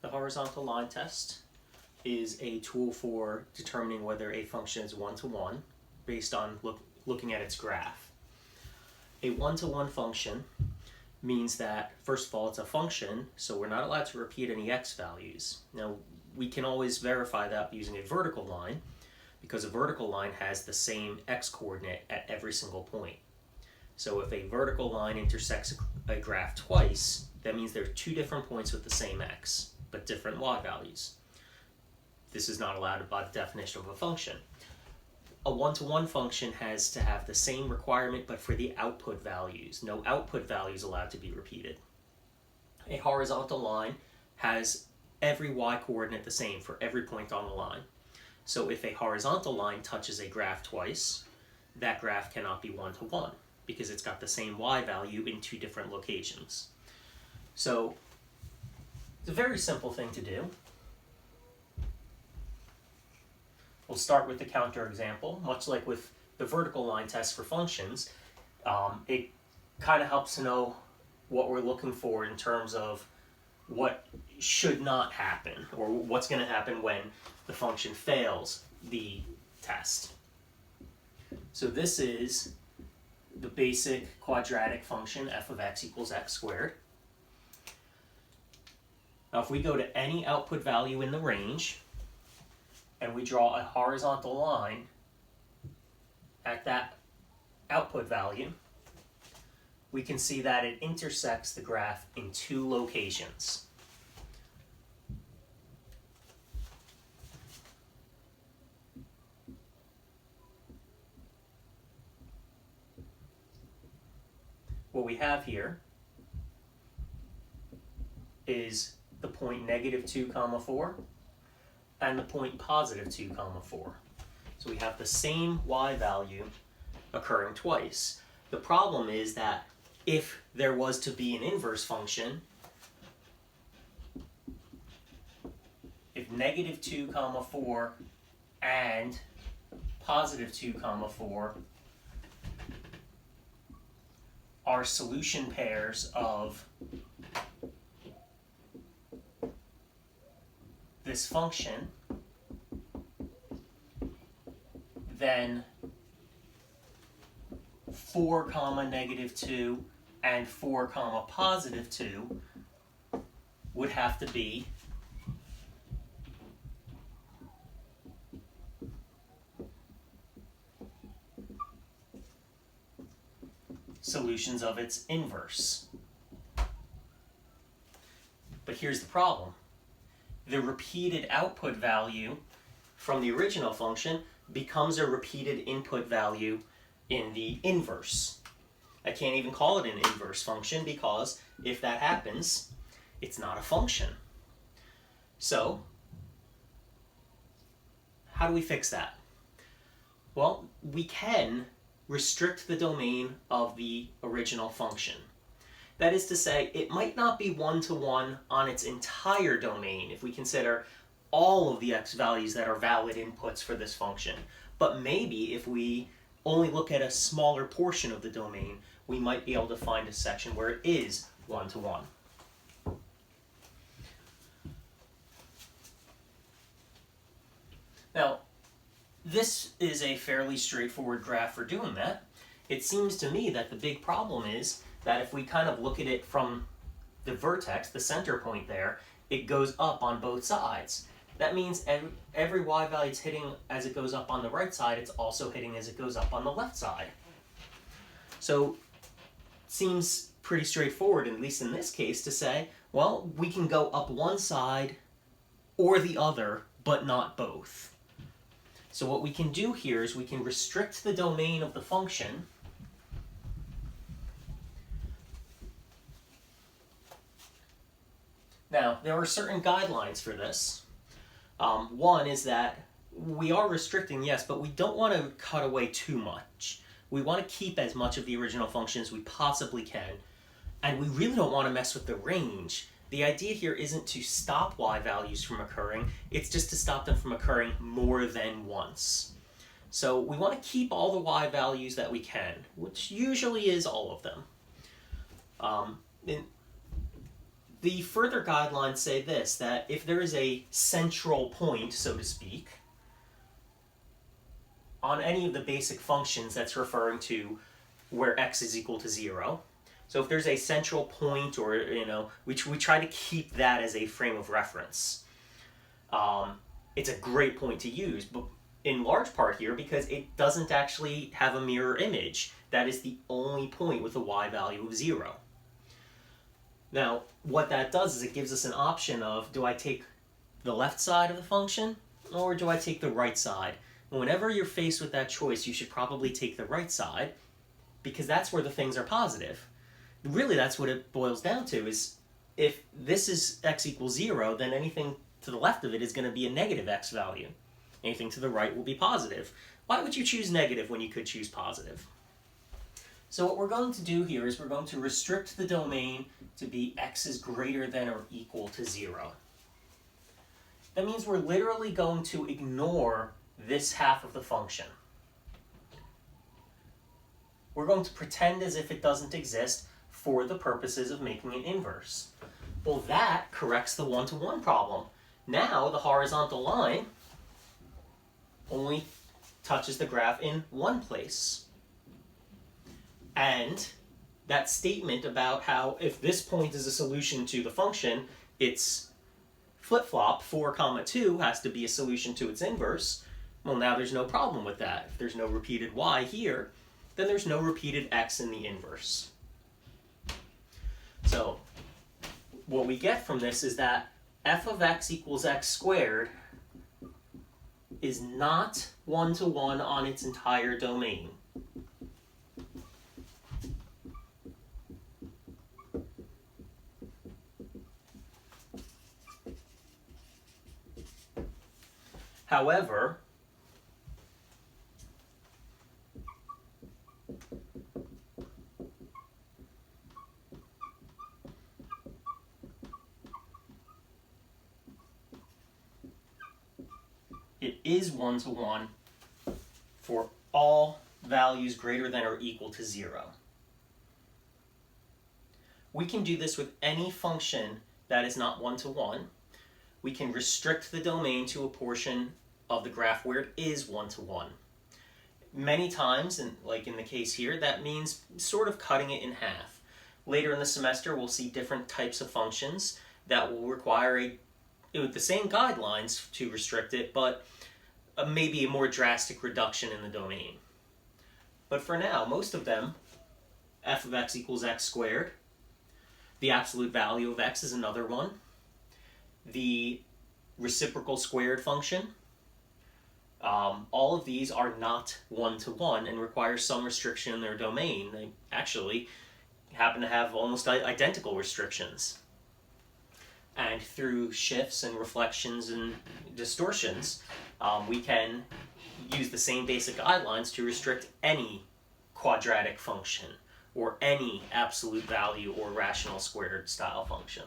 The horizontal line test is a tool for determining whether a function is one-to-one based on looking at its graph. A one-to-one function means that, first of all, it's a function, so we're not allowed to repeat any x values. Now, we can always verify that using a vertical line, because a vertical line has the same x coordinate at every single point. So if a vertical line intersects a graph twice, that means there are two different points with the same x, but different y values. This is not allowed by the definition of a function. A one-to-one function has to have the same requirement, but for the output values. No output values allowed to be repeated. A horizontal line has every y coordinate the same for every point on the line. So if a horizontal line touches a graph twice, that graph cannot be one-to-one because it's got the same y value in two different locations. So it's a very simple thing to do. We'll start with the counterexample. Much like with the vertical line test for functions, it kind of helps to know what we're looking for in terms of what should not happen, or what's going to happen when the function fails the test. So this is the basic quadratic function f of x equals x squared. Now if we go to any output value in the range, and we draw a horizontal line at that output value, we can see that it intersects the graph in two locations. What we have here is the point -2, 4, and the point +2, 4. So we have the same y value occurring twice. The problem is that if there was to be an inverse function, if -2, 4 and +2, 4 are solution pairs of this function, then 4, -2 and 4, +2 would have to be solutions of its inverse. But here's the problem. The repeated output value from the original function becomes a repeated input value in the inverse. I can't even call it an inverse function because if that happens, it's not a function. So, how do we fix that? Well, we can restrict the domain of the original function. That is to say, it might not be one-to-one on its entire domain if we consider all of the x values that are valid inputs for this function. But maybe if we only look at a smaller portion of the domain, we might be able to find a section where it is one-to-one. Now, this is a fairly straightforward graph for doing that. It seems to me that the big problem is that if we kind of look at it from the vertex, the center point there, it goes up on both sides. That means every y value it's hitting as it goes up on the right side, it's also hitting as it goes up on the left side. So it seems pretty straightforward, at least in this case, to say, well, we can go up one side or the other, but not both. So what we can do here is we can restrict the domain of the function Now, there are certain guidelines for this. One is that we are restricting, yes, but we don't want to cut away too much. We want to keep as much of the original function as we possibly can, and we really don't want to mess with the range. The idea here isn't to stop y values from occurring, it's just to stop them from occurring more than once. So we want to keep all the y values that we can, which usually is all of them. The further guidelines say this, that if there is a central point, so to speak, on any of the basic functions, that's referring to where x is equal to 0. So if there's a central point, or we try to keep that as a frame of reference. It's a great point to use, but in large part here because it doesn't actually have a mirror image. That is the only point with a y value of 0. Now, what that does is it gives us an option of, do I take the left side of the function, or do I take the right side? And whenever you're faced with that choice, you should probably take the right side, because that's where the things are positive. Really, that's what it boils down to, is if this is x equals 0, then anything to the left of it is going to be a negative x value. Anything to the right will be positive. Why would you choose negative when you could choose positive? So what we're going to do here is we're going to restrict the domain to be x is greater than or equal to 0. That means we're literally going to ignore this half of the function. We're going to pretend as if it doesn't exist for the purposes of making an inverse. Well, that corrects the one-to-one problem. Now the horizontal line only touches the graph in one place. And that statement about how if this point is a solution to the function, its flip-flop 4, 2 has to be a solution to its inverse. Well, now there's no problem with that. If there's no repeated y here, then there's no repeated x in the inverse. So what we get from this is that f of x equals x squared is not one-to-one on its entire domain. However, it is one-to-one for all values greater than or equal to 0. We can do this with any function that is not one-to-one. We can restrict the domain to a portion of the graph where it is one-to-one. Many times, and like in the case here, that means sort of cutting it in half. Later in the semester, we'll see different types of functions that will require the same guidelines to restrict it, but maybe a more drastic reduction in the domain. But for now, most of them, f of x equals x squared. The absolute value of x is another one. The reciprocal squared function. All of these are not one-to-one and require some restriction in their domain. They actually happen to have almost identical restrictions. And through shifts and reflections and distortions, we can use the same basic guidelines to restrict any quadratic function or any absolute value or rational squared style function.